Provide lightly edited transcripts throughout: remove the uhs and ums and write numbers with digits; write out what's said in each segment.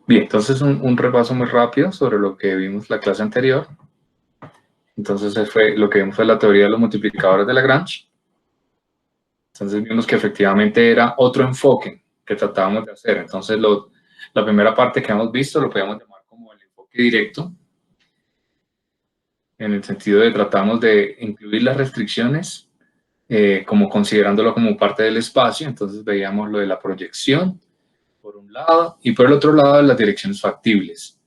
Bien, entonces un repaso muy rápido sobre lo que vimos la clase anterior. Entonces lo que vimos fue la teoría de los multiplicadores de Lagrange. Entonces vimos que efectivamente era otro enfoque que tratábamos de hacer. Entonces la primera parte que hemos visto lo podemos llamar como el enfoque directo, en el sentido de tratamos de incluir las restricciones como considerándolo como parte del espacio. Entonces veíamos lo de la proyección por un lado y por el otro lado las direcciones factibles.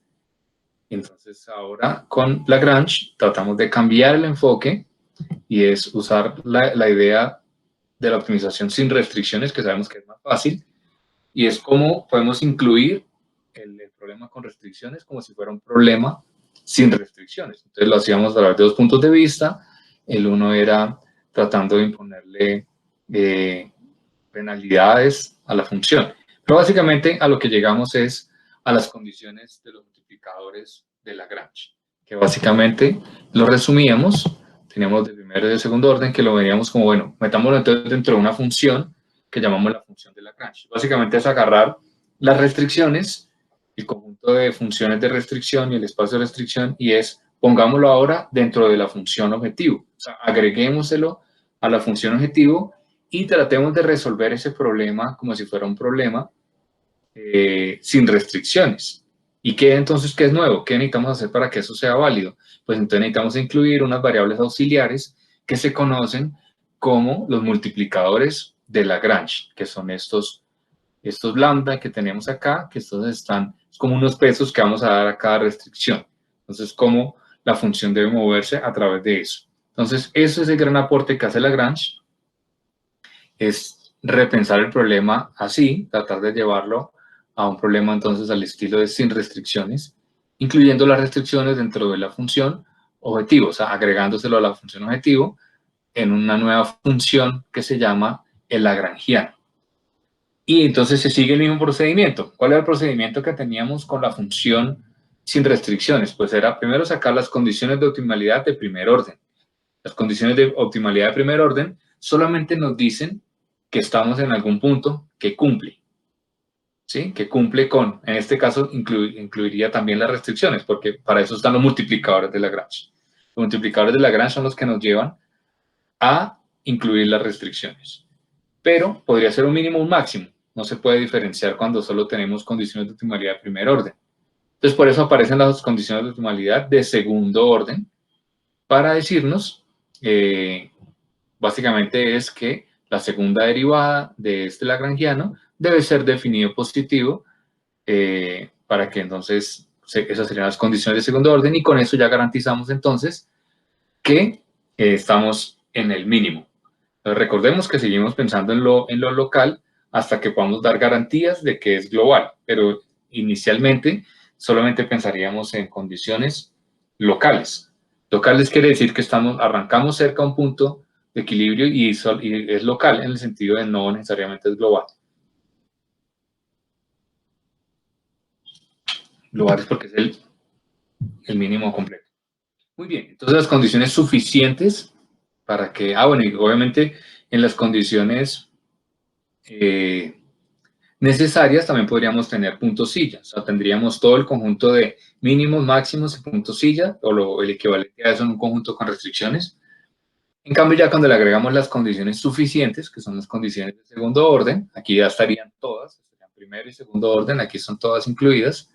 Entonces ahora con Lagrange tratamos de cambiar el enfoque y es usar la idea de la optimización sin restricciones, que sabemos que es más fácil, y es cómo podemos incluir el problema con restricciones como si fuera un problema sin restricciones. Entonces lo hacíamos a través de dos puntos de vista. El uno era tratando de imponerle penalidades a la función. Pero básicamente a lo que llegamos es a las condiciones de los multiplicadores de Lagrange, que básicamente lo resumíamos, teníamos de primero y de segundo orden, que lo veríamos como, bueno, metámoslo entonces dentro de una función que llamamos la función de Lagrange. Básicamente es agarrar las restricciones, el conjunto de funciones de restricción y el espacio de restricción, y es, pongámoslo ahora dentro de la función objetivo. O sea, agreguémoselo a la función objetivo y tratemos de resolver ese problema como si fuera un problema sin restricciones. ¿Y qué entonces qué es nuevo? ¿Qué necesitamos hacer para que eso sea válido? Pues entonces necesitamos incluir unas variables auxiliares que se conocen como los multiplicadores de Lagrange, que son estos lambda que tenemos acá, que estos están es como unos pesos que vamos a dar a cada restricción. Entonces, cómo la función debe moverse a través de eso. Entonces, eso es el gran aporte que hace Lagrange, es repensar el problema así, tratar de llevarlo a un problema entonces al estilo de sin restricciones, incluyendo las restricciones dentro de la función objetivo, o sea, agregándoselo a la función objetivo en una nueva función que se llama el lagrangiano. Y entonces se sigue el mismo procedimiento. ¿Cuál era el procedimiento que teníamos con la función sin restricciones? Pues era primero sacar las condiciones de optimalidad de primer orden. Las condiciones de optimalidad de primer orden solamente nos dicen que estamos en algún punto que cumple, ¿sí? Que cumple con, en este caso, incluiría también las restricciones, porque para eso están los multiplicadores de Lagrange. Los multiplicadores de Lagrange son los que nos llevan a incluir las restricciones. Pero podría ser un mínimo o un máximo. No se puede diferenciar cuando solo tenemos condiciones de optimalidad de primer orden. Entonces, por eso aparecen las condiciones de optimalidad de segundo orden, para decirnos, básicamente es que la segunda derivada de este lagrangiano debe ser definido positivo para que entonces esas serían las condiciones de segundo orden, y con eso ya garantizamos entonces que estamos en el mínimo. Entonces, recordemos que seguimos pensando en lo local hasta que podamos dar garantías de que es global, pero inicialmente solamente pensaríamos en condiciones locales. Locales quiere decir que arrancamos cerca a un punto de equilibrio y es local en el sentido de no necesariamente es global. Global es porque es el mínimo completo. Muy bien, entonces las condiciones suficientes para que, bueno, y obviamente en las condiciones necesarias también podríamos tener puntos silla, o sea, tendríamos todo el conjunto de mínimos, máximos y puntos silla, o el equivalente a eso en un conjunto con restricciones. En cambio, ya cuando le agregamos las condiciones suficientes, que son las condiciones de segundo orden, aquí ya estarían todas, estarían primero y segundo orden, aquí son todas incluidas,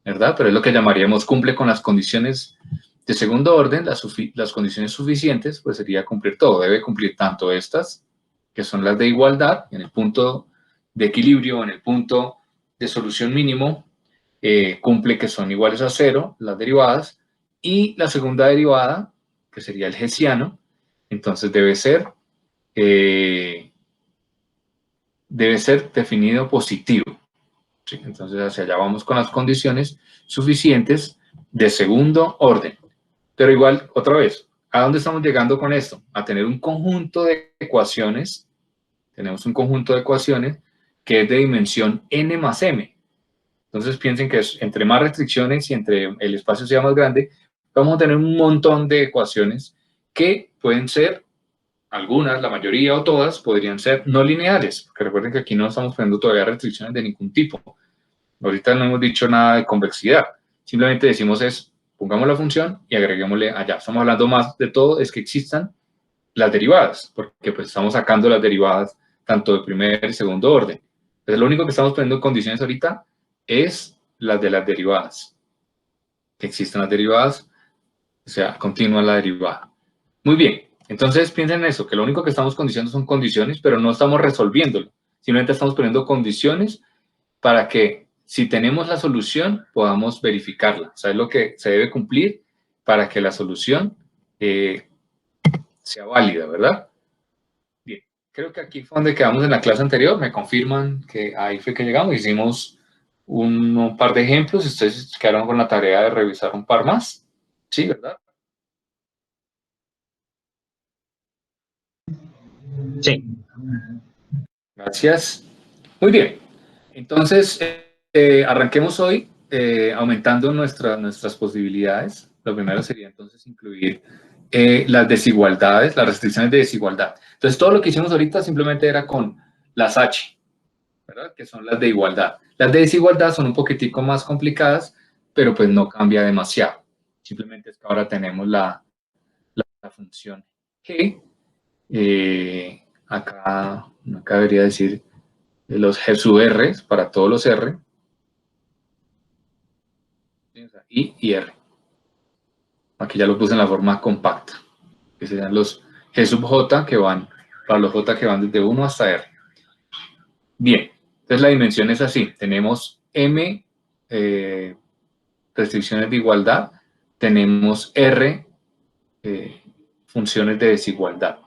¿verdad? Pero es lo que llamaríamos cumple con las condiciones de segundo orden, las condiciones suficientes, pues sería cumplir todo, debe cumplir tanto estas, que son las de igualdad, en el punto de equilibrio, en el punto de solución mínimo, cumple que son iguales a cero, las derivadas, y la segunda derivada, que sería el hessiano, entonces debe ser definido positivo. ¿Sí? Entonces hacia allá vamos con las condiciones suficientes de segundo orden. Pero igual, otra vez, ¿a dónde estamos llegando con esto? A tener un conjunto de ecuaciones, tenemos un conjunto de ecuaciones que es de dimensión n más m. Entonces piensen que entre más restricciones y entre el espacio sea más grande, vamos a tener un montón de ecuaciones que pueden ser, algunas, la mayoría o todas, podrían ser no lineales, porque recuerden que aquí no estamos poniendo todavía restricciones de ningún tipo. Ahorita no hemos dicho nada de convexidad. Simplemente decimos es, pongamos la función y agreguémosle allá. Estamos hablando más de todo, es que existan las derivadas, porque pues estamos sacando las derivadas tanto de primer y segundo orden. Entonces, lo único que estamos poniendo en condiciones ahorita es las de las derivadas. Que existan las derivadas, o sea, continúa la derivada. Muy bien, entonces piensen en eso, que lo único que estamos condicionando son condiciones, pero no estamos resolviéndolo. Simplemente estamos poniendo condiciones para que si tenemos la solución podamos verificarla. O sea, es lo que se debe cumplir para que la solución sea válida, ¿verdad? Bien, creo que aquí fue donde quedamos en la clase anterior. Me confirman que ahí fue que llegamos. Hicimos un par de ejemplos. Ustedes quedaron con la tarea de revisar un par más. Sí, ¿verdad? Sí. Gracias. Muy bien. Entonces, arranquemos hoy aumentando nuestras posibilidades. Lo primero sería entonces incluir las desigualdades, las restricciones de desigualdad. Entonces, todo lo que hicimos ahorita simplemente era con las H, ¿verdad? Que son las de igualdad. Las de desigualdad son un poquitico más complicadas, pero pues no cambia demasiado. Simplemente es que ahora tenemos la función G. Acá debería decir los G sub R para todos los R. I y R. Aquí ya lo puse en la forma compacta, que serían los G sub J que van, para los J que van desde 1 hasta R. Bien, entonces la dimensión es así, tenemos M restricciones de igualdad, tenemos R funciones de desigualdad.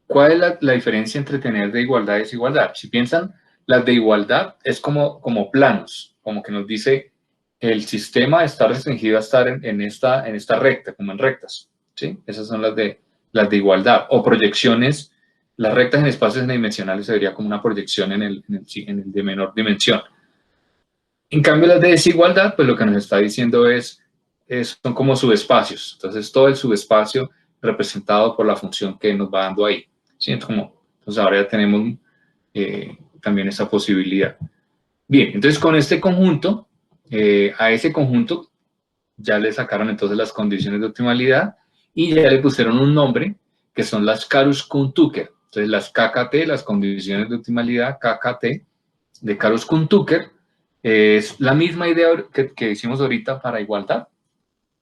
¿Cuál es la diferencia entre tener de igualdad y desigualdad? Si piensan, las de igualdad es como planos, como que nos dice el sistema está restringido a estar en esta recta, como en rectas. ¿Sí? Esas son las de igualdad. O proyecciones, las rectas en espacios n-dimensionales sería como una proyección en el de menor dimensión. En cambio, las de desigualdad, pues lo que nos está diciendo son como subespacios. Entonces, todo el subespacio representado por la función que nos va dando ahí. ¿Sí? Entonces, ahora ya tenemos también esa posibilidad. Bien, entonces con este conjunto, a ese conjunto ya le sacaron entonces las condiciones de optimalidad y ya le pusieron un nombre que son las Karuskun-Tucker. Entonces las KKT, las condiciones de optimalidad, KKT, de Karuskun-Tucker, es la misma idea que hicimos ahorita para igualdad,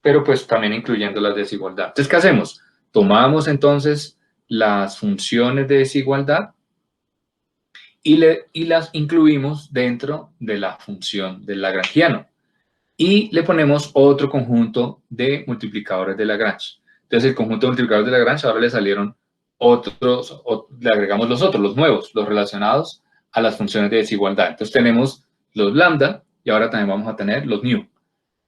pero pues también incluyendo las de desigualdad. Entonces, ¿qué hacemos? Tomamos entonces las funciones de desigualdad y las incluimos dentro de la función del lagrangiano. Y le ponemos otro conjunto de multiplicadores de Lagrange. Entonces, el conjunto de multiplicadores de Lagrange ahora le salieron otros, le agregamos los otros, los nuevos, los relacionados a las funciones de desigualdad. Entonces, tenemos los lambda y ahora también vamos a tener los mu.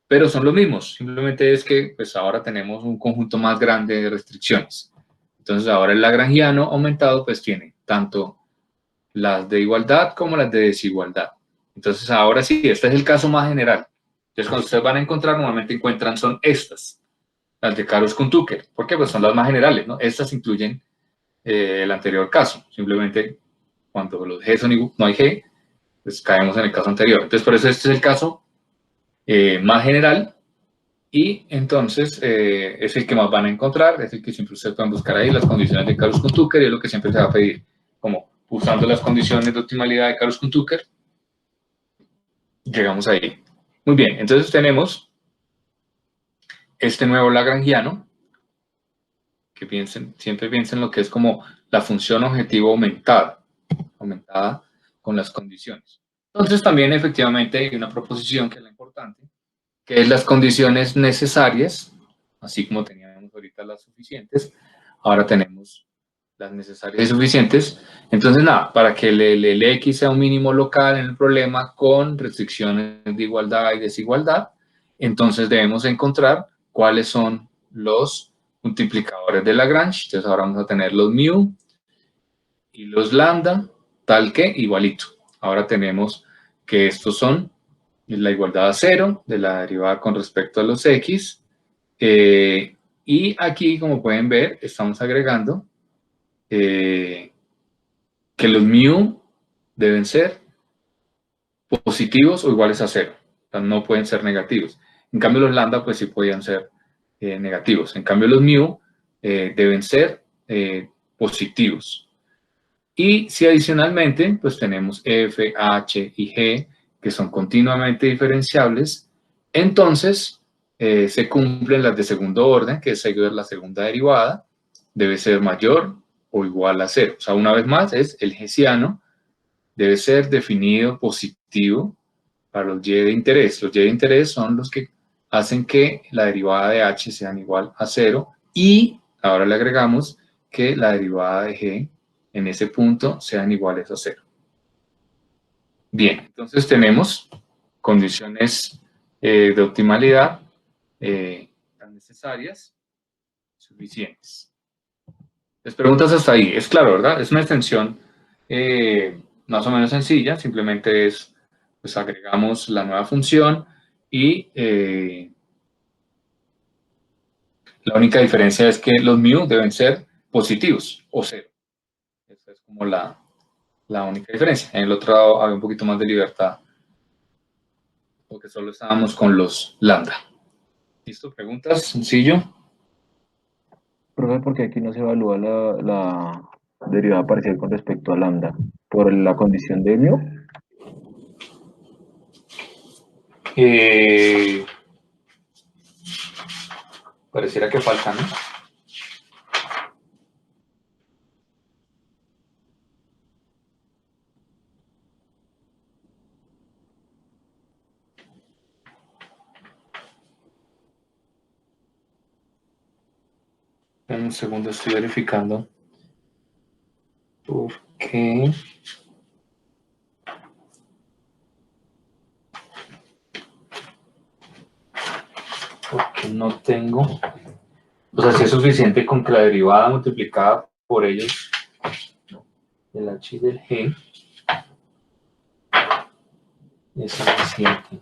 Pero son los mismos, simplemente es que pues ahora tenemos un conjunto más grande de restricciones. Entonces, ahora el lagrangiano aumentado pues tiene tanto las de igualdad como las de desigualdad. Entonces, ahora sí, este es el caso más general. Entonces, cuando ustedes van a encontrar, normalmente encuentran son estas, las de Karuskun-Tucker. ¿Por qué? Pues son las más generales, ¿no? Estas incluyen el anterior caso. Simplemente, cuando los G son no hay G, pues caemos en el caso anterior. Entonces, por eso este es el caso más general y entonces es el que más van a encontrar, es el que siempre ustedes pueden buscar ahí, las condiciones de Karuskun-Tucker, y es lo que siempre se va a pedir, como usando las condiciones de optimalidad de Karuskun-Tucker, llegamos ahí. Muy bien, entonces tenemos este nuevo lagrangiano, que siempre piensen lo que es como la función objetivo aumentada con las condiciones. Entonces también efectivamente hay una proposición que es la importante, que es las condiciones necesarias, así como teníamos ahorita las suficientes, ahora tenemos las necesarias y suficientes. Entonces, nada, para que el X sea un mínimo local en el problema con restricciones de igualdad y desigualdad, entonces debemos encontrar cuáles son los multiplicadores de Lagrange. Entonces, ahora vamos a tener los mu y los lambda, tal que igualito. Ahora tenemos que estos son la igualdad a cero de la derivada con respecto a los X. Y aquí, como pueden ver, estamos agregando que los mu deben ser positivos o iguales a 0. O sea, no pueden ser negativos. En cambio, los lambda, pues sí podían ser negativos. En cambio, los mu deben ser positivos. Y si adicionalmente, pues tenemos f, h y g, que son continuamente diferenciables, entonces se cumplen las de segundo orden, que es la segunda derivada, debe ser mayor o igual a 0. O sea, una vez más, es el hessiano, debe ser definido positivo para los y de interés. Los y de interés son los que hacen que la derivada de h sean igual a 0 y ahora le agregamos que la derivada de g en ese punto sean iguales a 0. Bien, entonces tenemos condiciones de optimalidad tan necesarias, suficientes. Les preguntas hasta ahí. Es claro, ¿verdad? Es una extensión más o menos sencilla. Simplemente es, pues agregamos la nueva función y la única diferencia es que los mu deben ser positivos o 0. Esa es como la única diferencia. En el otro lado había un poquito más de libertad porque solo estábamos con los lambda. ¿Listo? ¿Preguntas? ¿Sencillo? Profe, porque aquí no se evalúa la derivada parcial con respecto a lambda por la condición de mu. Pareciera que falta, ¿no? Un segundo, estoy verificando. ¿Por qué? Porque no tengo. O sea, si es suficiente con que la derivada multiplicada por ellos del h y del g es suficiente.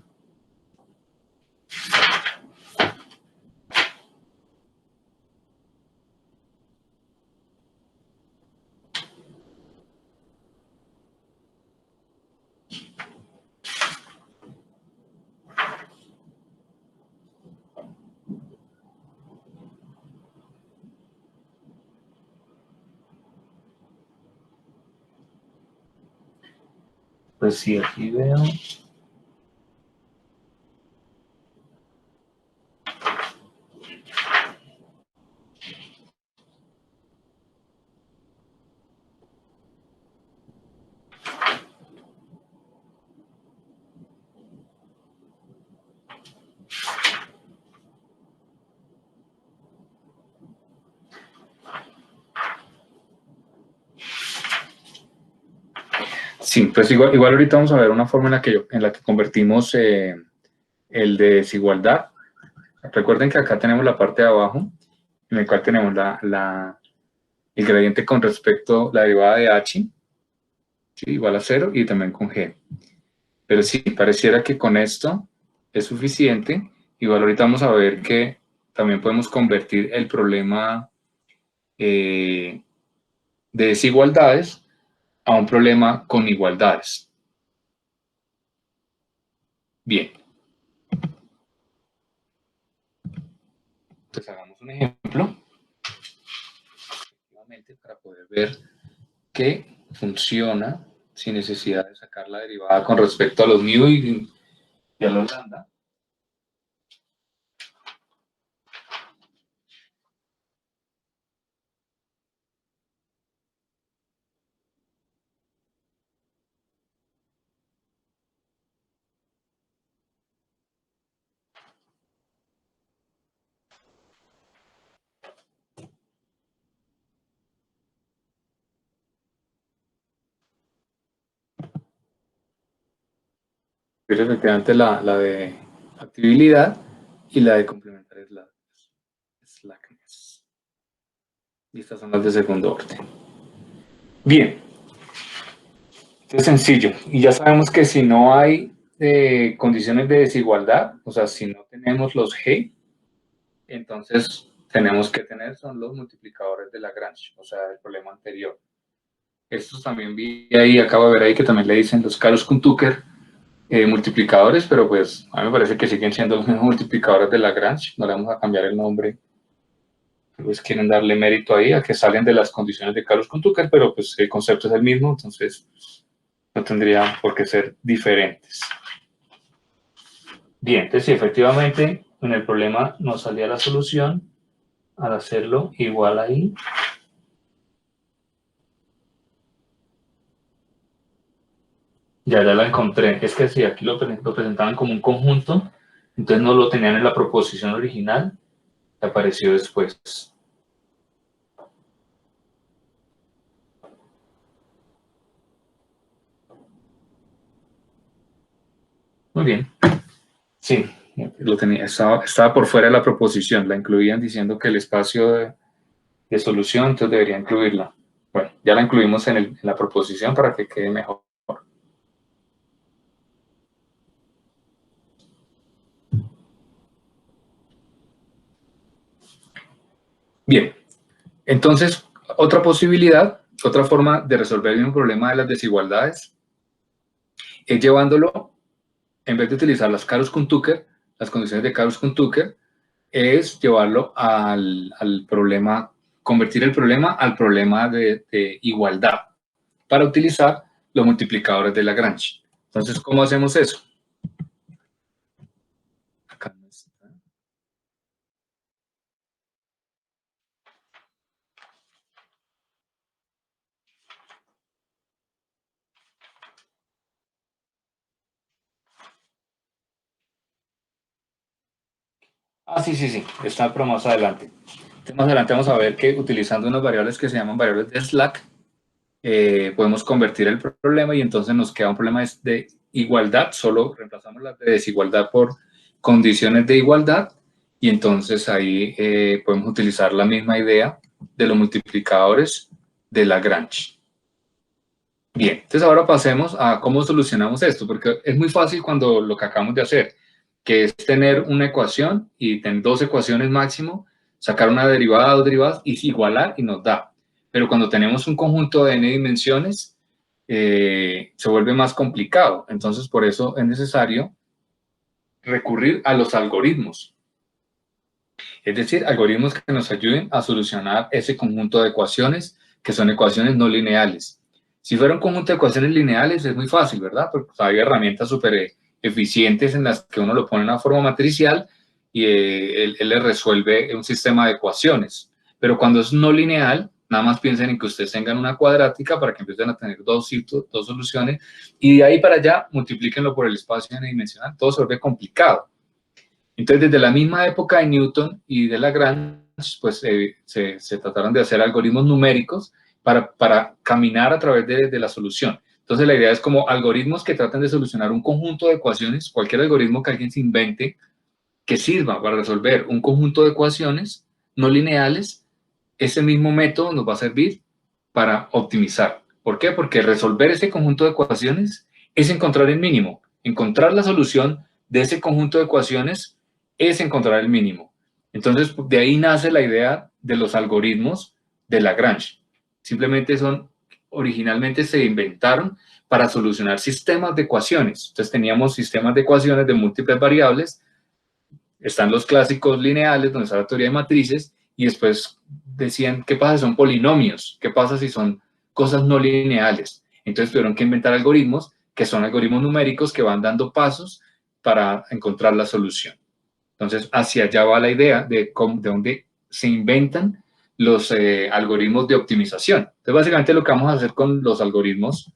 Pues sí, aquí veo. Sí, pues igual ahorita vamos a ver una forma en la que convertimos el de desigualdad. Recuerden que acá tenemos la parte de abajo, en la cual tenemos el gradiente con respecto a la derivada de h, ¿sí? Igual a 0, y también con g. Pero sí, pareciera que con esto es suficiente. Igual ahorita vamos a ver que también podemos convertir el problema de desigualdades a un problema con igualdades. Bien. Entonces hagamos un ejemplo para poder ver que funciona sin necesidad de sacar la derivada con respecto a los mu y a los lambda. Es efectivamente la de factibilidad y la de complementar slackness. Y estas son las de segundo orden. Bien. Esto es sencillo. Y ya sabemos que si no hay condiciones de desigualdad, o sea, si no tenemos los G, entonces tenemos que tener son los multiplicadores de Lagrange, o sea, el problema anterior. Estos también vi ahí, acabo de ver ahí que también le dicen los Karuskun-Tucker multiplicadores, pero pues a mí me parece que siguen siendo los mismos multiplicadores de Lagrange, no le vamos a cambiar el nombre. Pues quieren darle mérito ahí a que salen de las condiciones de Karush-Tucker, pero pues el concepto es el mismo, entonces no tendría por qué ser diferentes. Bien, entonces sí, efectivamente en el problema nos salía la solución al hacerlo igual ahí. Ya la encontré. Es que sí, aquí lo presentaban como un conjunto, entonces no lo tenían en la proposición original, apareció después. Muy bien. Sí, lo tenía, estaba por fuera de la proposición, la incluían diciendo que el espacio de solución, entonces debería incluirla. Bueno, ya la incluimos en la proposición para que quede mejor. Bien, entonces, otra posibilidad, otra forma de resolver el mismo problema de las desigualdades es llevándolo, en vez de utilizar las Karush-Tucker, las condiciones de Karush-Tucker, es llevarlo al problema, convertir el problema al problema de igualdad para utilizar los multiplicadores de Lagrange. Entonces, ¿cómo hacemos eso? Acá no está. Sí, está pero más adelante. Entonces, más adelante vamos a ver que utilizando unas variables que se llaman variables de Slack, podemos convertir el problema y entonces nos queda un problema de igualdad, solo reemplazamos la de desigualdad por condiciones de igualdad y entonces ahí podemos utilizar la misma idea de los multiplicadores de Lagrange. Bien, entonces ahora pasemos a cómo solucionamos esto, porque es muy fácil cuando lo que acabamos de hacer, que es tener una ecuación y tener dos ecuaciones máximo, sacar una derivada, dos derivadas y igualar y nos da. Pero cuando tenemos un conjunto de n dimensiones, se vuelve más complicado. Entonces, por eso es necesario recurrir a los algoritmos. Es decir, algoritmos que nos ayuden a solucionar ese conjunto de ecuaciones, que son ecuaciones no lineales. Si fuera un conjunto de ecuaciones lineales es muy fácil, ¿verdad? Porque hay herramientas súper eficientes en las que uno lo pone en una forma matricial y él le resuelve un sistema de ecuaciones. Pero cuando es no lineal, nada más piensen en que ustedes tengan una cuadrática para que empiecen a tener dos soluciones y de ahí para allá multiplíquenlo por el espacio n-dimensional. Todo se vuelve complicado. Entonces, desde la misma época de Newton y de Lagrange, pues se trataron de hacer algoritmos numéricos para caminar a través de la solución. Entonces, la idea es como algoritmos que traten de solucionar un conjunto de ecuaciones, cualquier algoritmo que alguien se invente que sirva para resolver un conjunto de ecuaciones no lineales, ese mismo método nos va a servir para optimizar. ¿Por qué? Porque resolver ese conjunto de ecuaciones es encontrar el mínimo. Encontrar la solución de ese conjunto de ecuaciones es encontrar el mínimo. Entonces, de ahí nace la idea de los algoritmos de Lagrange. Simplemente originalmente se inventaron para solucionar sistemas de ecuaciones. Entonces teníamos sistemas de ecuaciones de múltiples variables, están los clásicos lineales, donde está la teoría de matrices, y después decían, ¿qué pasa si son polinomios? ¿Qué pasa si son cosas no lineales? Entonces tuvieron que inventar algoritmos, que son algoritmos numéricos que van dando pasos para encontrar la solución. Entonces, hacia allá va la idea de dónde se inventan los algoritmos de optimización. Entonces, básicamente lo que vamos a hacer con los algoritmos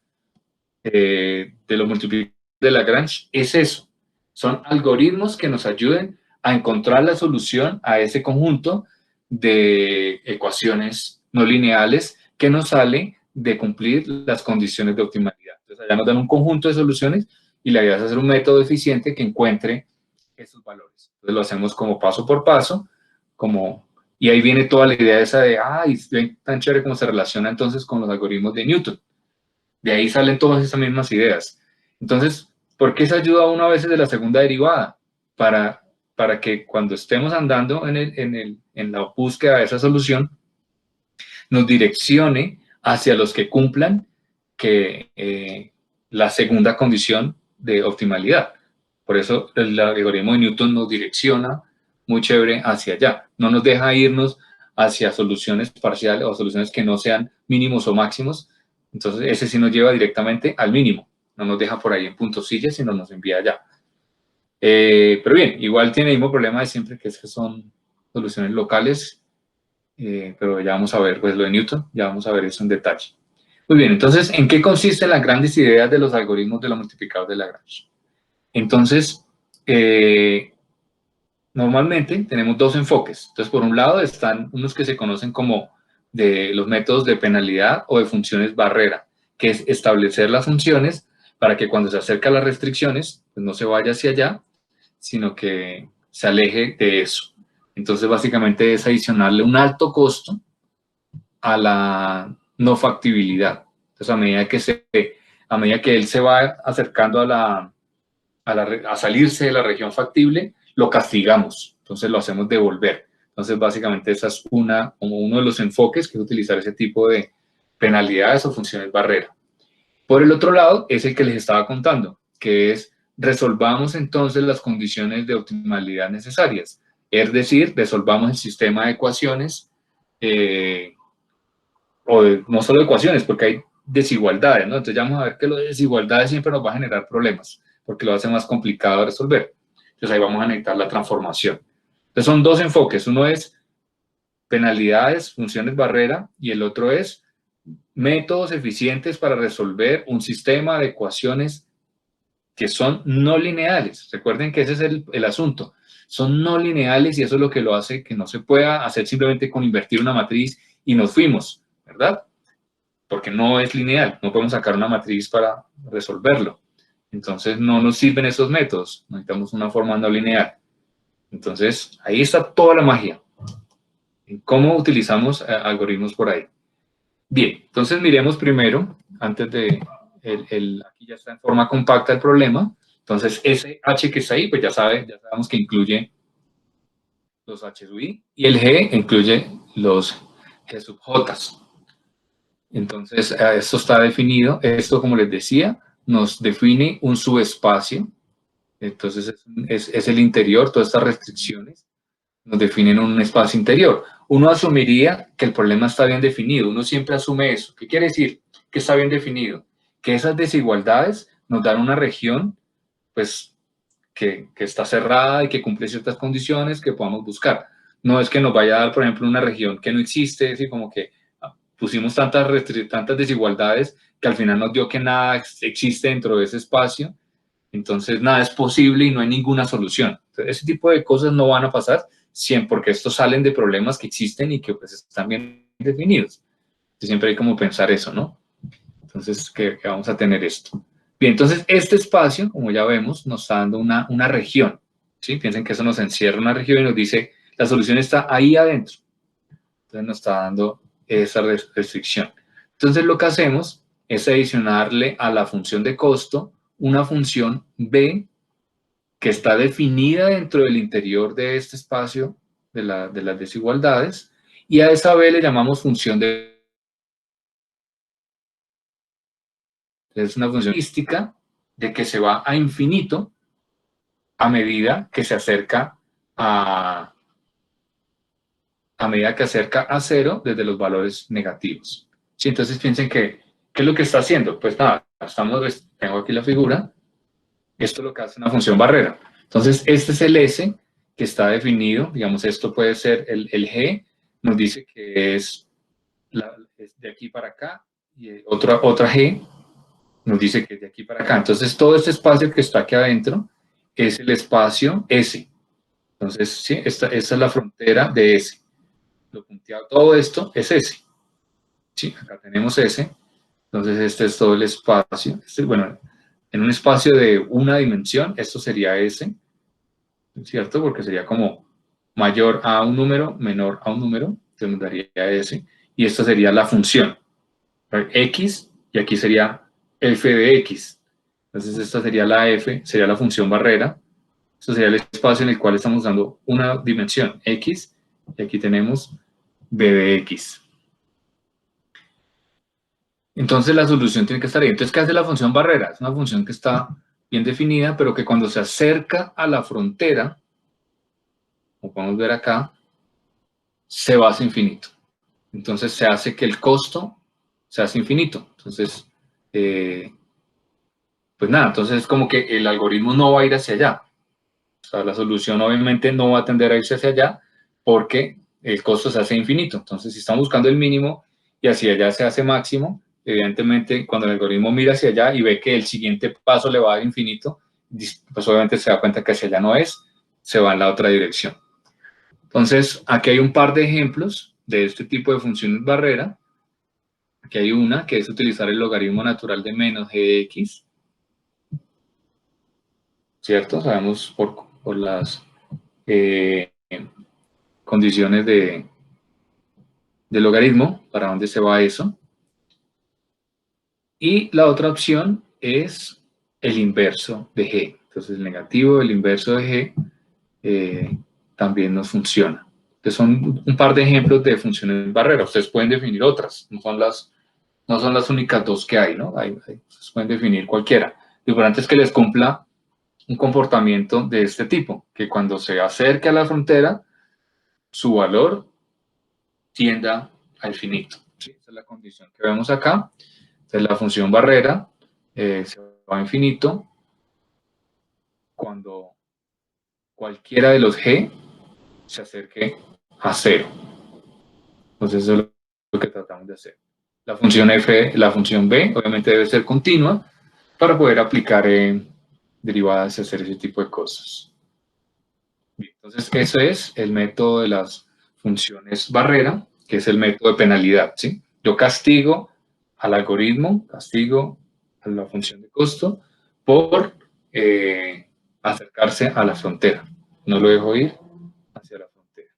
de los multiplicadores de Lagrange es eso. Son algoritmos que nos ayuden a encontrar la solución a ese conjunto de ecuaciones no lineales que nos sale de cumplir las condiciones de optimalidad. Entonces, allá nos dan un conjunto de soluciones y la idea es hacer un método eficiente que encuentre esos valores. Entonces, lo hacemos como paso por paso, y ahí viene toda la idea esa de, ven tan chévere cómo se relaciona entonces con los algoritmos de Newton. De ahí salen todas esas mismas ideas. Entonces, ¿por qué se ayuda a uno a veces de la segunda derivada? Para que cuando estemos andando en la búsqueda de esa solución, nos direccione hacia los que cumplan que la segunda condición de optimalidad. Por eso el algoritmo de Newton nos direcciona muy chévere hacia allá. No nos deja irnos hacia soluciones parciales o soluciones que no sean mínimos o máximos. Entonces, ese sí nos lleva directamente al mínimo. No nos deja por ahí en puntosillas, sino nos envía allá. Pero bien, igual tiene el mismo problema de siempre, que es que son soluciones locales. Pero ya vamos a ver, pues lo de Newton, ya vamos a ver eso en detalle. Muy bien, entonces, ¿en qué consisten las grandes ideas de los algoritmos de los multiplicadores de Lagrange? Entonces, normalmente tenemos dos enfoques. Entonces, por un lado están unos que se conocen como de los métodos de penalidad o de funciones barrera, que es establecer las funciones para que cuando se acerca a las restricciones, pues no se vaya hacia allá, sino que se aleje de eso. Entonces, básicamente es adicionarle un alto costo a la no factibilidad. Entonces, a medida que él se va acercando a salirse de la región factible, lo castigamos. Entonces, lo hacemos devolver. Entonces, básicamente, esa es como uno de los enfoques, que es utilizar ese tipo de penalidades o funciones barrera. Por el otro lado, es el que les estaba contando, que es resolvamos entonces las condiciones de optimalidad necesarias. Es decir, resolvamos el sistema de ecuaciones, no solo ecuaciones, porque hay desigualdades, ¿no? Entonces ya vamos a ver que las desigualdades siempre nos va a generar problemas, porque lo hace más complicado de resolver. Entonces ahí vamos a necesitar la transformación. Entonces son dos enfoques. Uno es penalidades, funciones barrera, y el otro es métodos eficientes para resolver un sistema de ecuaciones que son no lineales. Recuerden que ese es el asunto. Son no lineales y eso es lo que lo hace que no se pueda hacer simplemente con invertir una matriz y nos fuimos, ¿verdad? Porque no es lineal, no podemos sacar una matriz para resolverlo. Entonces no nos sirven esos métodos, necesitamos una forma no lineal. Entonces ahí está toda la magia. ¿Cómo utilizamos algoritmos por ahí? Bien, entonces miremos primero, antes de, aquí ya está en forma compacta el problema. Entonces ese H que está ahí, pues ya sabemos que incluye los H sub i, y el G incluye los G sub j. Entonces esto está definido. Esto, como les decía, nos define un subespacio. Entonces es el interior, todas estas restricciones nos definen un espacio interior. Uno asumiría que el problema está bien definido. Uno siempre asume eso. ¿Qué quiere decir? Que está bien definido. Que esas desigualdades nos dan una región, pues, que está cerrada y que cumple ciertas condiciones que podamos buscar. No es que nos vaya a dar, por ejemplo, una región que no existe, así como que pusimos tantas desigualdades que al final nos dio que nada existe dentro de ese espacio. Entonces, nada es posible y no hay ninguna solución. Entonces, ese tipo de cosas no van a pasar siempre, porque estos salen de problemas que existen y que pues están bien definidos. Entonces, siempre hay como pensar eso, ¿no? Entonces, que vamos a tener esto. Bien, entonces este espacio, como ya vemos, nos está dando una región, ¿sí? Piensen que eso nos encierra una región y nos dice, la solución está ahí adentro. Entonces nos está dando esa restricción. Entonces lo que hacemos es adicionarle a la función de costo una función B que está definida dentro del interior de este espacio de las desigualdades, y a esa B le llamamos función de... Es una función estadística de que se va a infinito a medida que se acerca a medida que acerca a cero desde los valores negativos. ¿Sí? Entonces piensen que, ¿qué es lo que está haciendo? Pues nada, tengo aquí la figura, esto es lo que hace una función barrera. Entonces este es el S que está definido, digamos esto puede ser el G, nos dice que es de aquí para acá, y otra G nos dice que es de aquí para acá. Entonces todo este espacio que está aquí adentro es el espacio S. Entonces, sí, esta es la frontera de S. Lo punteado, todo esto es S. Sí, acá tenemos S. Entonces, este es todo el espacio. Bueno, en un espacio de una dimensión, esto sería S, ¿cierto? Porque sería como mayor a un número, menor a un número, entonces nos daría S. Y esto sería la función, X, y aquí sería f de X. Entonces, esta sería la F, sería la función barrera. Esto sería el espacio en el cual estamos dando una dimensión, X, y aquí tenemos b de X. Entonces la solución tiene que estar ahí. Entonces, ¿qué hace la función barrera? Es una función que está bien definida, pero que cuando se acerca a la frontera, como podemos ver acá, se va hacia infinito. Entonces se hace que el costo se hace infinito. Entonces, pues nada, entonces como que el algoritmo no va a ir hacia allá. O sea, la solución obviamente no va a tender a irse hacia allá porque el costo se hace infinito. Entonces, si estamos buscando el mínimo y hacia allá se hace máximo, evidentemente cuando el algoritmo mira hacia allá y ve que el siguiente paso le va a dar infinito, pues obviamente se da cuenta que hacia allá no es, se va en la otra dirección. Entonces, aquí hay un par de ejemplos de este tipo de funciones barrera. Aquí hay una que es utilizar el logaritmo natural de menos g de x, ¿cierto? Sabemos por las condiciones de logaritmo para dónde se va eso. Y la otra opción es el inverso de g. Entonces, el negativo del inverso de g también nos funciona. Entonces, son un par de ejemplos de funciones barrera. Ustedes pueden definir otras, no son las únicas dos que hay, ¿no? Ustedes pueden definir cualquiera. Lo importante es que les cumpla un comportamiento de este tipo, que cuando se acerque a la frontera, su valor tienda a infinito. ¿Sí? Esa es la condición que vemos acá. Entonces, la función barrera se va a infinito cuando cualquiera de los g se acerque a 0. Entonces, eso es lo que tratamos de hacer. La función f, la función b, obviamente debe ser continua para poder aplicar derivadas y hacer ese tipo de cosas. Bien, entonces, eso es el método de las funciones barrera, que es el método de penalidad, ¿sí? Yo castigo al algoritmo, castigo a la función de costo por acercarse a la frontera. No lo dejo ir hacia la frontera.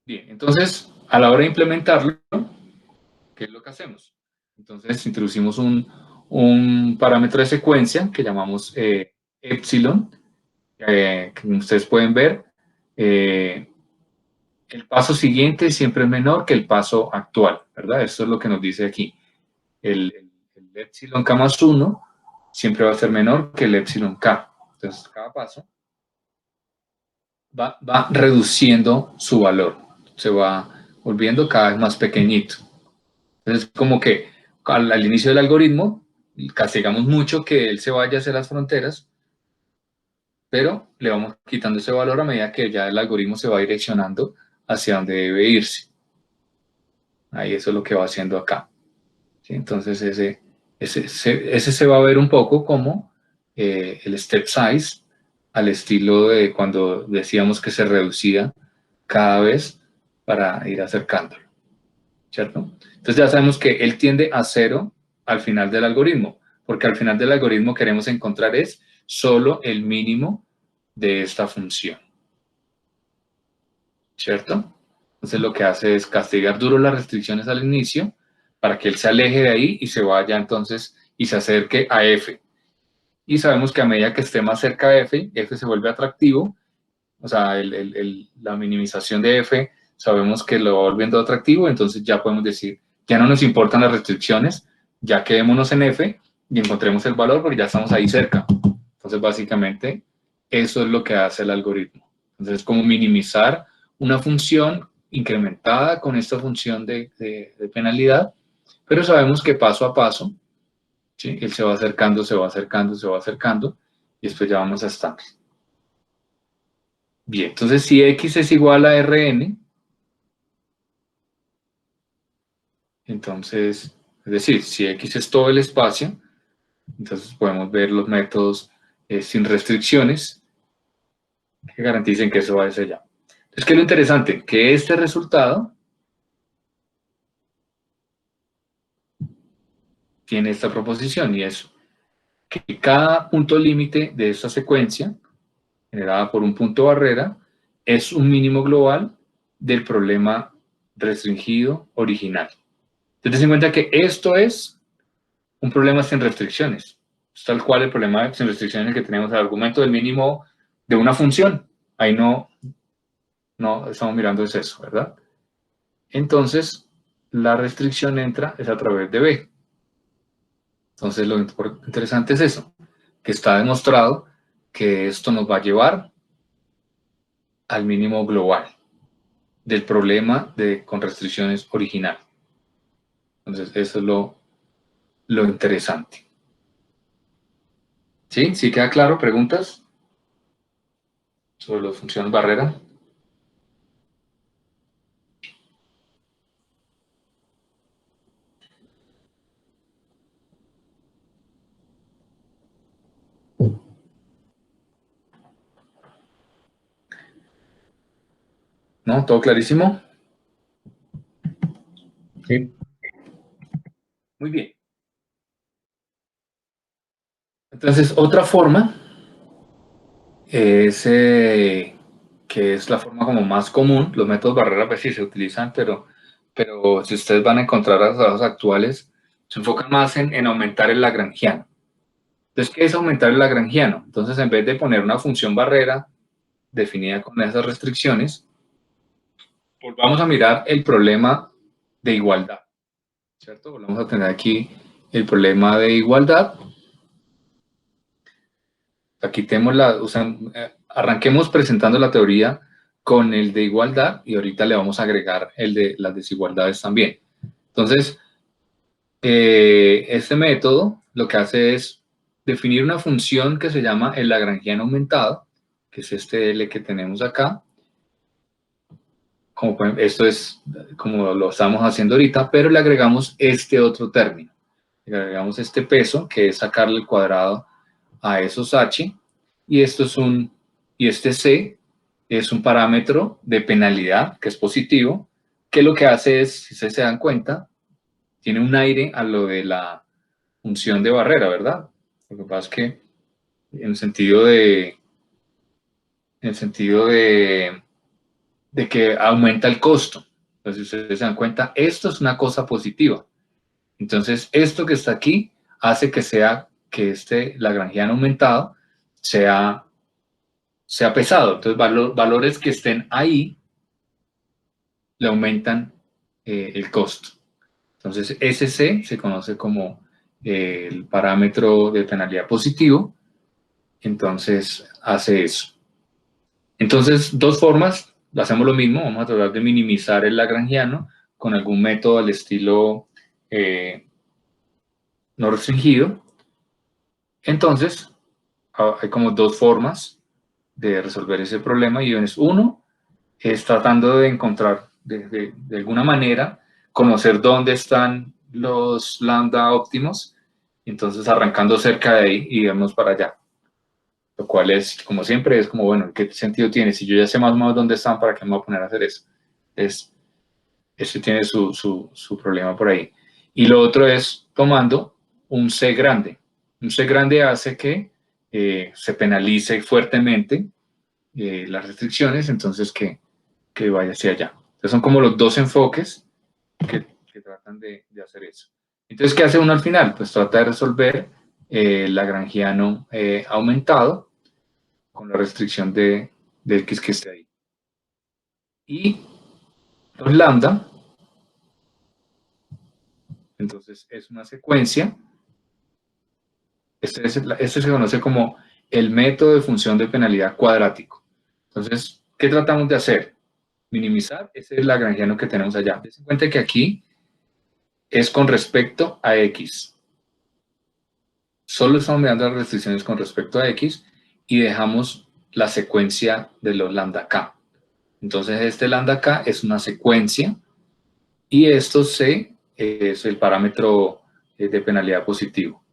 Bien, entonces, a la hora de implementarlo, ¿qué es lo que hacemos? Entonces, introducimos un parámetro de secuencia que llamamos epsilon, que ustedes pueden ver. El paso siguiente siempre es menor que el paso actual, ¿verdad? Eso es lo que nos dice aquí. El epsilon k más 1 siempre va a ser menor que el epsilon k. Entonces, cada paso va reduciendo su valor. Se va volviendo cada vez más pequeñito. Entonces, como que al inicio del algoritmo, castigamos mucho que él se vaya hacia las fronteras, pero le vamos quitando ese valor a medida que ya el algoritmo se va direccionando hacia donde debe irse. Ahí eso es lo que va haciendo acá. ¿Sí? Entonces ese se va a ver un poco como el step size al estilo de cuando decíamos que se reducía cada vez para ir acercándolo, ¿cierto? Entonces ya sabemos que él tiende a 0 al final del algoritmo, porque al final del algoritmo queremos encontrar es solo el mínimo de esta función, ¿cierto? Entonces lo que hace es castigar duro las restricciones al inicio para que él se aleje de ahí y se vaya entonces y se acerque a f. Y sabemos que a medida que esté más cerca de f, f se vuelve atractivo, o sea, la minimización de f sabemos que lo va volviendo atractivo, entonces ya podemos decir, ya no nos importan las restricciones, ya quedémonos en f y encontremos el valor porque ya estamos ahí cerca. Entonces básicamente eso es lo que hace el algoritmo. Entonces es como minimizar una función incrementada con esta función de penalidad, pero sabemos que paso a paso, ¿sí? Él se va acercando, se va acercando, se va acercando, y después ya vamos a estar. Bien, entonces si x es igual a Rn, entonces, es decir, si x es todo el espacio, entonces podemos ver los métodos sin restricciones que garanticen que eso va hacia allá. Entonces, ¿qué es lo interesante? Que este resultado tiene esta proposición y es que cada punto límite de esta secuencia, generada por un punto barrera, es un mínimo global del problema restringido original. Entonces, ten en cuenta que esto es un problema sin restricciones. Es tal cual el problema sin restricciones que tenemos el argumento del mínimo de una función. Ahí no estamos mirando es eso, ¿verdad? Entonces, la restricción entra es a través de B. Entonces, lo interesante es eso. que está demostrado que esto nos va a llevar al mínimo global del problema con restricciones original. Entonces, eso es lo interesante. ¿Sí? ¿Sí queda claro? ¿Preguntas sobre las funciones barrera? ¿No? ¿Todo clarísimo? Sí. Muy bien. Entonces, otra forma es que es la forma como más común. Los métodos barrera pues sí se utilizan, pero si ustedes van a encontrar los trabajos actuales, se enfocan más en aumentar el lagrangiano. Entonces, ¿qué es aumentar el lagrangiano? Entonces, en vez de poner una función barrera definida con esas restricciones, volvamos a mirar el problema de igualdad, ¿cierto? Volvamos a tener aquí el problema de igualdad. Aquí tenemos arranquemos presentando la teoría con el de igualdad y ahorita le vamos a agregar el de las desigualdades también. Entonces, este método lo que hace es definir una función que se llama el lagrangiano aumentado, que es este L que tenemos acá. Esto es como lo estamos haciendo ahorita, pero le agregamos este otro término. Le agregamos este peso, que es sacarle el cuadrado a esos H, y este C es un parámetro de penalidad, que es positivo, que lo que hace es, si ustedes se dan cuenta, tiene un aire a lo de la función de barrera, ¿verdad? Lo que pasa es que en el sentido de que aumenta el costo. Entonces, si ustedes se dan cuenta, esto es una cosa positiva. Entonces, esto que está aquí hace que este lagrangiano aumentado sea pesado. Entonces, valores que estén ahí le aumentan el costo. Entonces, ese C se conoce como el parámetro de penalidad positivo. Entonces, hace eso. Entonces, dos formas, hacemos lo mismo, vamos a tratar de minimizar el lagrangiano con algún método al estilo no restringido. Entonces, hay como dos formas de resolver ese problema y uno es tratando de encontrar de alguna manera, conocer dónde están los lambda óptimos, entonces arrancando cerca de ahí y irnos para allá. Lo cual es, como siempre, es como, bueno, ¿qué sentido tiene? Si yo ya sé más o menos dónde están, ¿para qué me voy a poner a hacer eso? Ese tiene su problema por ahí. Y lo otro es tomando un C grande. Un C grande hace que se penalice fuertemente las restricciones, entonces que vaya hacia allá. Entonces son como los dos enfoques que tratan de hacer eso. Entonces, ¿qué hace uno al final? Pues trata de resolver el lagrangiano aumentado con la restricción de X que esté ahí. Y los lambda, entonces es una secuencia. Este se conoce como el método de función de penalidad cuadrático. Entonces, ¿qué tratamos de hacer? Minimizar ese lagrangiano que tenemos allá. Dense cuenta que aquí es con respecto a X. Solo estamos mirando las restricciones con respecto a X y dejamos la secuencia de los lambda K. Entonces, este lambda K es una secuencia y esto C es el parámetro de penalidad positivo.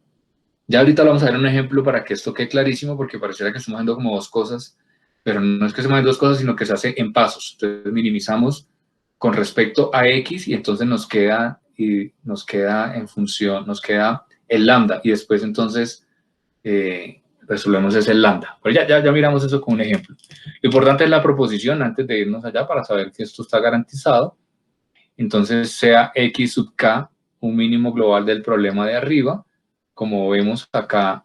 Ya ahorita lo vamos a ver un ejemplo para que esto quede clarísimo, porque pareciera que estamos haciendo como dos cosas, pero no es que se hagan dos cosas, sino que se hace en pasos. Entonces minimizamos con respecto a X y entonces nos queda en función, nos queda el lambda y después entonces resolvemos ese lambda. Pero ya miramos eso con un ejemplo. Lo importante es la proposición antes de irnos allá para saber que esto está garantizado. Entonces sea X sub K un mínimo global del problema de arriba. Como vemos acá,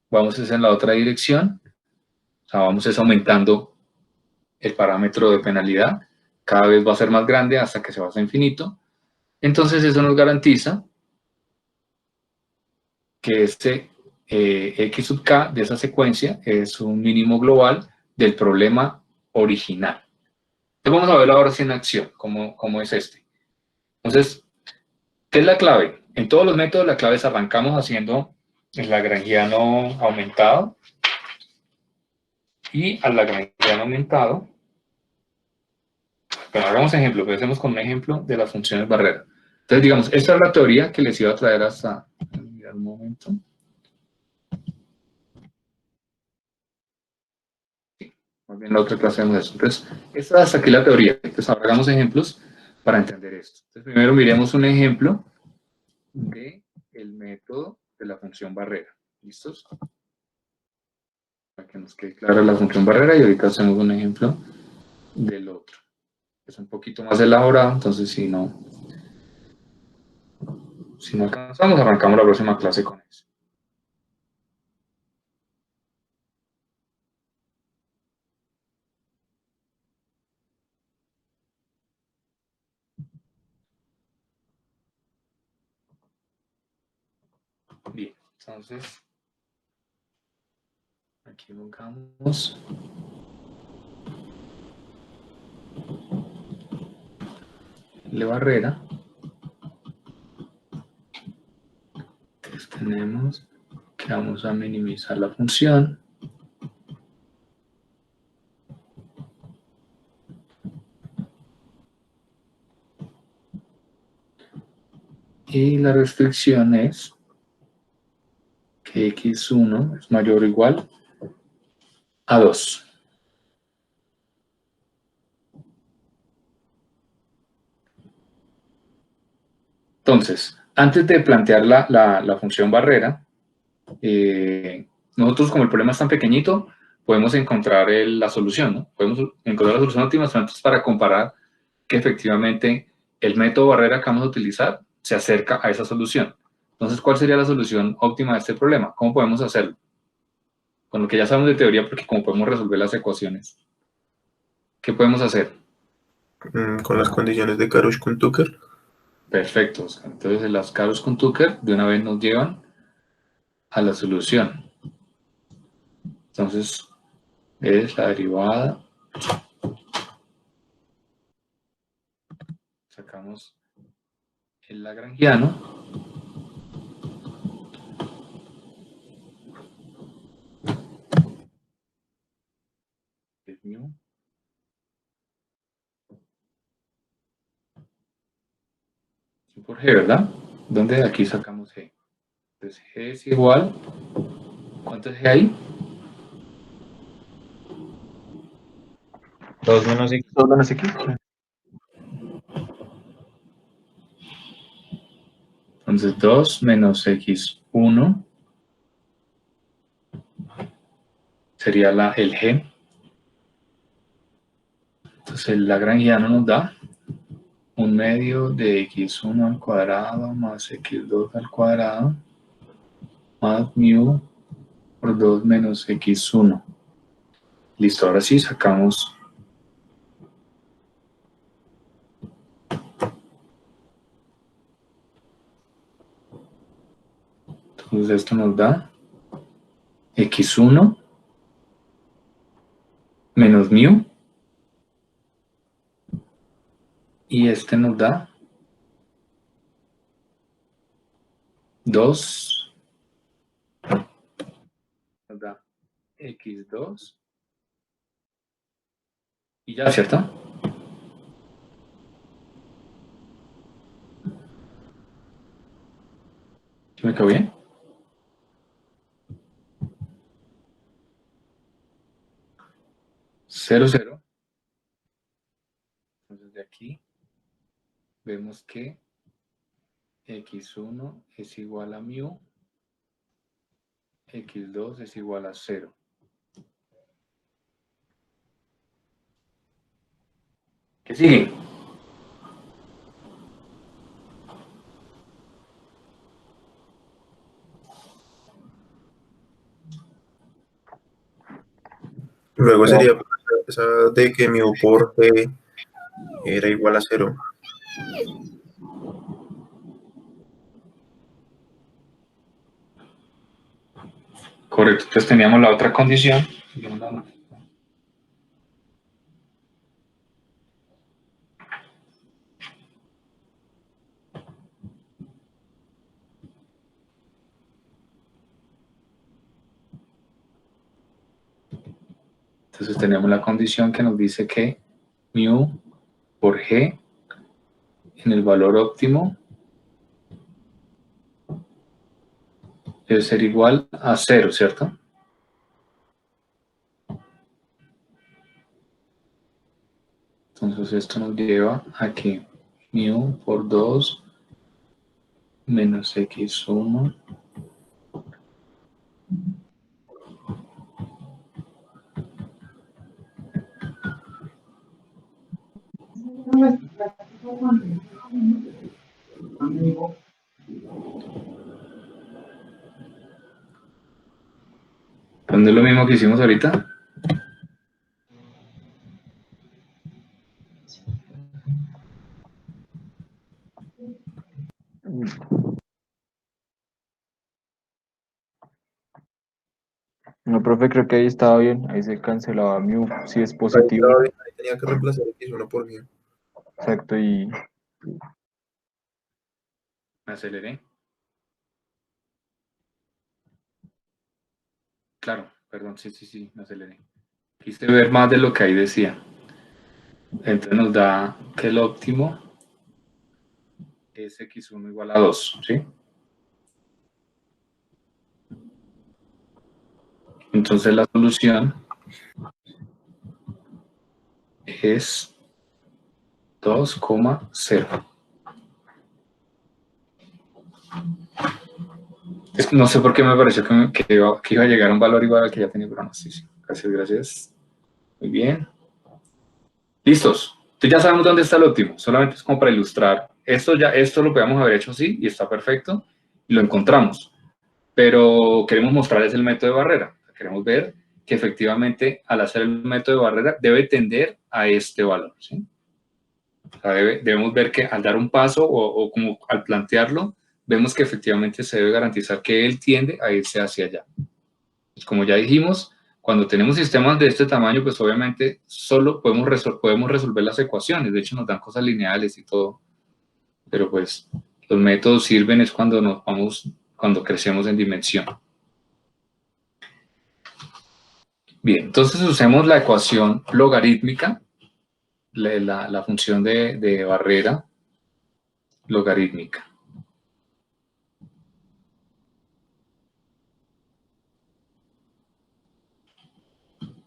vamos en la otra dirección. O sea, vamos aumentando el parámetro de penalidad. Cada vez va a ser más grande hasta que se va a infinito. Entonces eso nos garantiza que este x sub k de esa secuencia es un mínimo global del problema original. Entonces vamos a verlo ahora sí en acción, cómo es este. Entonces, ¿qué es la clave? En todos los métodos la clave es arrancamos haciendo el lagrangiano aumentado y al lagrangiano aumentado, pero hagamos ejemplo, empecemos con un ejemplo de las funciones barrera. Entonces, digamos, esta es la teoría que les iba a traer hasta un momento. Más bien la otra clase vemos eso. Entonces, esta hasta aquí la teoría. Entonces, ahora hagamos ejemplos para entender esto. Entonces, primero miremos un ejemplo de el método de la función barrera. ¿Listos? Para que nos quede clara la función barrera y ahorita hacemos un ejemplo del otro. Es un poquito más elaborado, entonces si no alcanzamos, arrancamos la próxima clase con eso. Bien, entonces aquí buscamos la barrera. Entonces tenemos que vamos a minimizar la función. Y la restricción es que x1 es mayor o igual a 2. Entonces, antes de plantear la función barrera, nosotros como el problema es tan pequeñito, podemos encontrar la solución, ¿no? Podemos encontrar la solución óptima para comparar que efectivamente el método barrera que vamos a utilizar se acerca a esa solución. Entonces, ¿cuál sería la solución óptima de este problema? ¿Cómo podemos hacerlo? Con lo que ya sabemos de teoría, porque cómo podemos resolver las ecuaciones. ¿Qué podemos hacer? Con las condiciones de Karush-Tucker. Perfecto. Entonces, las Karush-Tucker de una vez nos llevan a la solución. Entonces, es la derivada. Sacamos el lagrangiano. Por G, ¿verdad? ¿Dónde aquí sacamos G? Entonces G es igual. ¿Cuánto es G ahí? 2 menos X. 2 menos X. Entonces 2 menos X1 sería el G. Entonces el lagrangiano nos da 1/2 de X1 al cuadrado más X2 al cuadrado más mu por 2 menos X1. Listo, ahora sí sacamos entonces esto nos da X1 menos mu y este nos da 2 nos da X2 y ya, ¿cierto? ¿Sí me quedó bien? Cero, cero. Entonces de aquí vemos que X1 es igual a mu, X2 es igual a 0. ¿Qué sigue? Luego sería esa de que mu por G era igual a 0. Correcto, entonces teníamos la otra condición. Entonces tenemos la condición que nos dice que mu por g en el valor óptimo debe ser igual a 0, ¿cierto? Entonces esto nos lleva a que mu por 2 menos x1 ¿no es lo mismo que hicimos ahorita? No, profe, creo que ahí estaba bien. Ahí se cancelaba mu si es Ahí positivo. estaba bien, ahí tenía que reemplazar x1 por g. Exacto, y Me aceleré. Claro, perdón, sí, me aceleré. Quise ver más de lo que ahí decía. Entonces nos da que el óptimo es x1 igual a 2, ¿sí? Entonces la solución es 2,0. No sé por qué me pareció que iba a llegar a un valor igual al que ya tenía, pero no, sí. Gracias. Muy bien. Listos. Entonces ya sabemos dónde está el óptimo. Solamente es como para ilustrar. Esto lo podemos haber hecho así y está perfecto. Y lo encontramos. Pero queremos mostrarles el método de barrera. Queremos ver que efectivamente al hacer el método de barrera debe tender a este valor, ¿sí? O sea, debemos ver que al dar un paso o como al plantearlo, vemos que efectivamente se debe garantizar que él tiende a irse hacia allá. Pues como ya dijimos, cuando tenemos sistemas de este tamaño, pues obviamente solo podemos resolver las ecuaciones. De hecho, nos dan cosas lineales y todo. Pero pues los métodos sirven es cuando crecemos en dimensión. Bien, entonces usemos la ecuación logarítmica, la función de barrera logarítmica.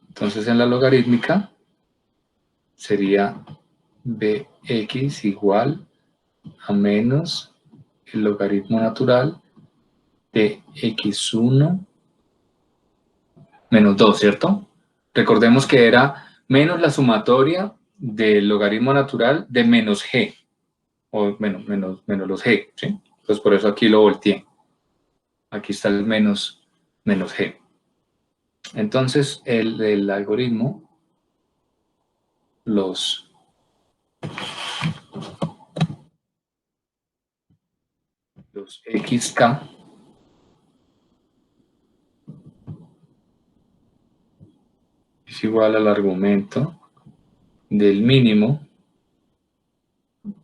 Entonces en la logarítmica sería bx igual a menos el logaritmo natural de x1 menos 2, ¿cierto? Recordemos que era menos la sumatoria del logaritmo natural de menos g, o menos los g, ¿sí? Entonces por eso aquí lo volteé. Aquí está el menos g. Entonces el algoritmo, los xk es igual al argumento del mínimo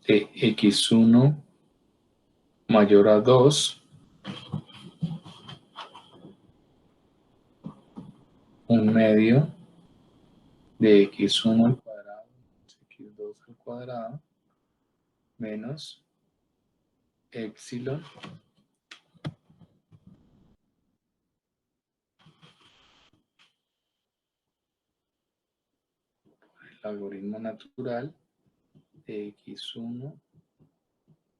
de x1 mayor a 2, un medio de x1 al cuadrado, x2 al cuadrado, menos epsilon el algoritmo natural de x1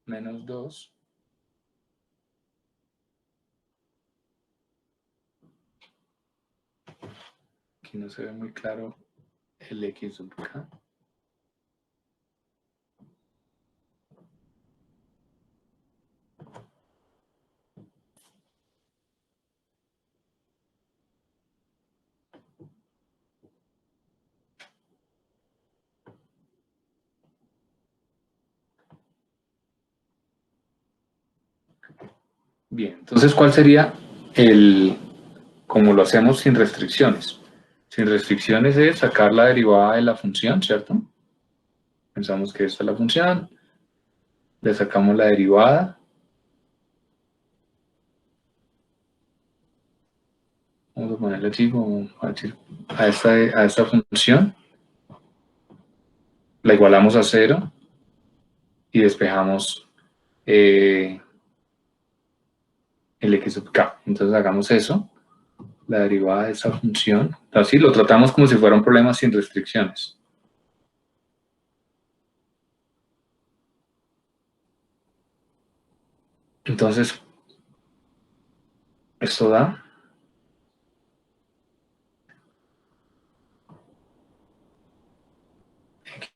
menos 2 aquí no se ve muy claro el x sub k. Bien, entonces, ¿cuál sería el como lo hacemos sin restricciones. Sin restricciones es sacar la derivada de la función, ¿cierto? Pensamos que esta es la función, le sacamos la derivada. Vamos a ponerle así, como a decir, a esta función. La igualamos a 0 y despejamos el x sub k. Entonces hagamos eso, la derivada de esa función. Así lo tratamos como si fuera un problema sin restricciones. Entonces, esto da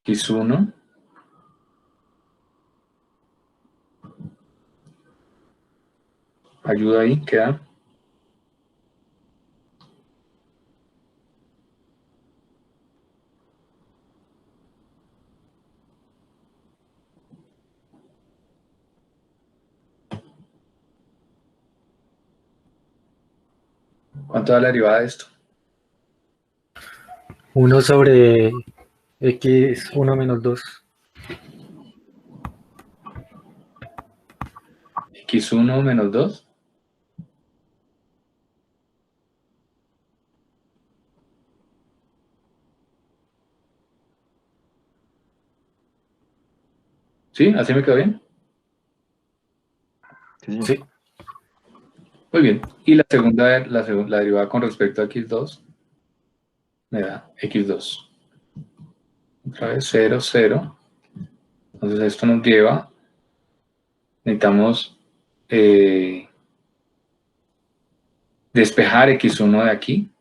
x1 ayuda ahí, queda ¿cuánto da la derivada de esto? 1 sobre x1 menos 2. x1 menos 2. ¿Sí? ¿Así me quedó bien? Sí, Sí. Muy bien. Y la segunda, la derivada con respecto a x2 me da x2. Otra vez 0, 0. Entonces esto nos lleva, necesitamos despejar x1 de aquí.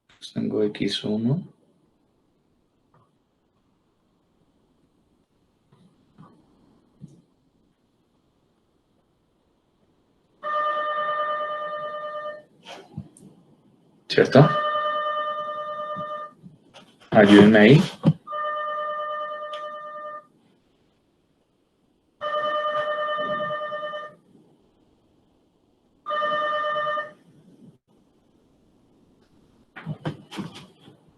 Entonces tengo x1. ¿Cierto? Ayúdenme ahí.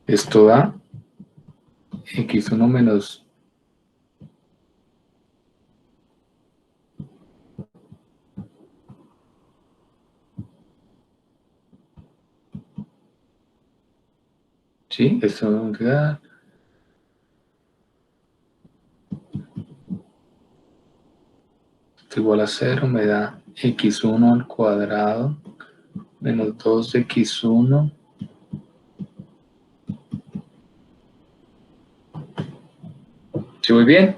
Esto da x1 menos ¿sí? Esto va a quedar esto igual a 0, me da x1 al cuadrado menos 2x1 ¿sí voy bien?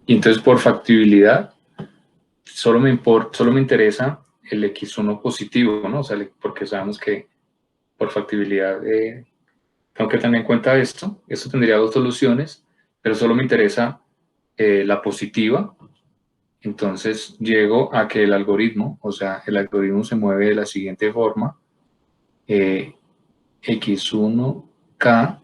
Y entonces por factibilidad solo me interesa el x1 positivo, ¿no? O sea, porque sabemos que por factibilidad tengo que tener en cuenta esto tendría dos soluciones, pero solo me interesa la positiva. Entonces llego a que el algoritmo, o sea, el algoritmo se mueve de la siguiente forma. X1K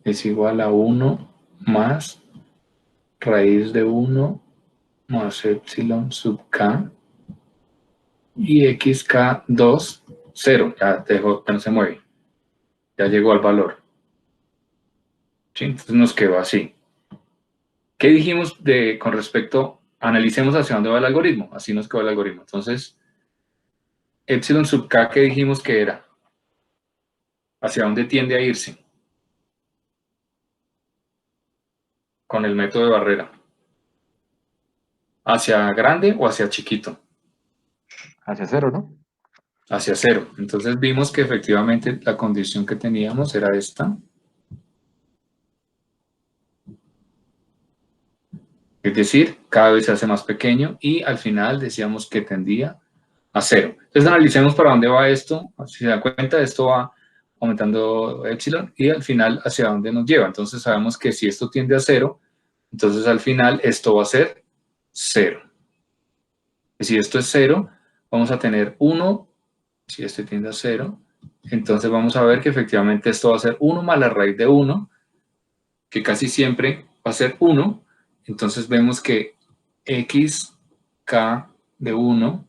es igual a 1 más raíz de 1 más epsilon sub K y xk2, 0, ya no se mueve, ya llegó al valor. ¿Sí? Entonces nos quedó así. ¿Qué dijimos con respecto, analicemos hacia dónde va el algoritmo? Así nos quedó el algoritmo. Entonces, epsilon sub k, ¿qué dijimos que era? ¿Hacia dónde tiende a irse? Con el método de barrera. ¿Hacia grande o hacia chiquito? hacia 0, ¿no? Hacia 0. Entonces vimos que efectivamente la condición que teníamos era esta. Es decir, cada vez se hace más pequeño y al final decíamos que tendía a 0. Entonces analicemos para dónde va esto. Si se dan cuenta, esto va aumentando epsilon y al final hacia dónde nos lleva. Entonces sabemos que si esto tiende a 0, entonces al final esto va a ser 0. Y si esto es 0, vamos a tener 1. Si este tiende a 0, entonces vamos a ver que efectivamente esto va a ser 1 más la raíz de 1, que casi siempre va a ser 1, entonces vemos que xk de 1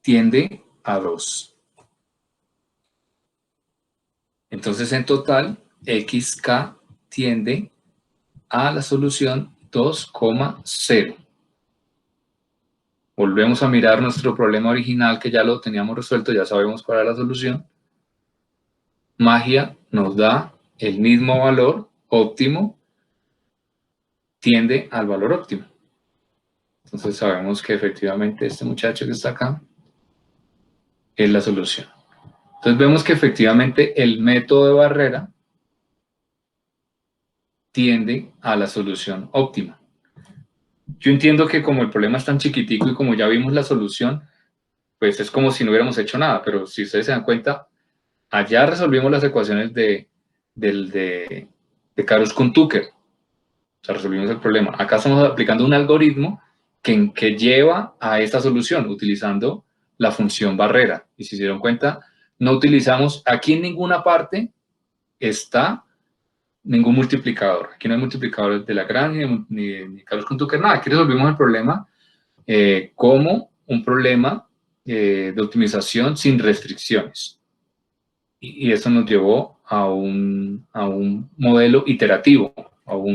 tiende a 2. Entonces, en total, xk tiende a la solución 2,0. Volvemos a mirar nuestro problema original, que ya lo teníamos resuelto, ya sabemos cuál es la solución. Magia nos da el mismo valor óptimo, tiende al valor óptimo. Entonces sabemos que efectivamente este muchacho que está acá es la solución. Entonces vemos que efectivamente el método de barrera tiende a la solución óptima. Yo entiendo que como el problema es tan chiquitico y como ya vimos la solución, pues es como si no hubiéramos hecho nada, pero si ustedes se dan cuenta, allá resolvimos las ecuaciones de Karush-Tucker. O sea, resolvimos el problema. Acá estamos aplicando un algoritmo que lleva a esta solución utilizando la función barrera. Y si se dieron cuenta, no utilizamos, aquí en ninguna parte está ningún multiplicador. Aquí no hay multiplicadores de Lagrange ni Karush-Tucker, nada. Aquí resolvimos el problema como un problema de optimización sin restricciones. Y eso nos llevó a un modelo iterativo, a un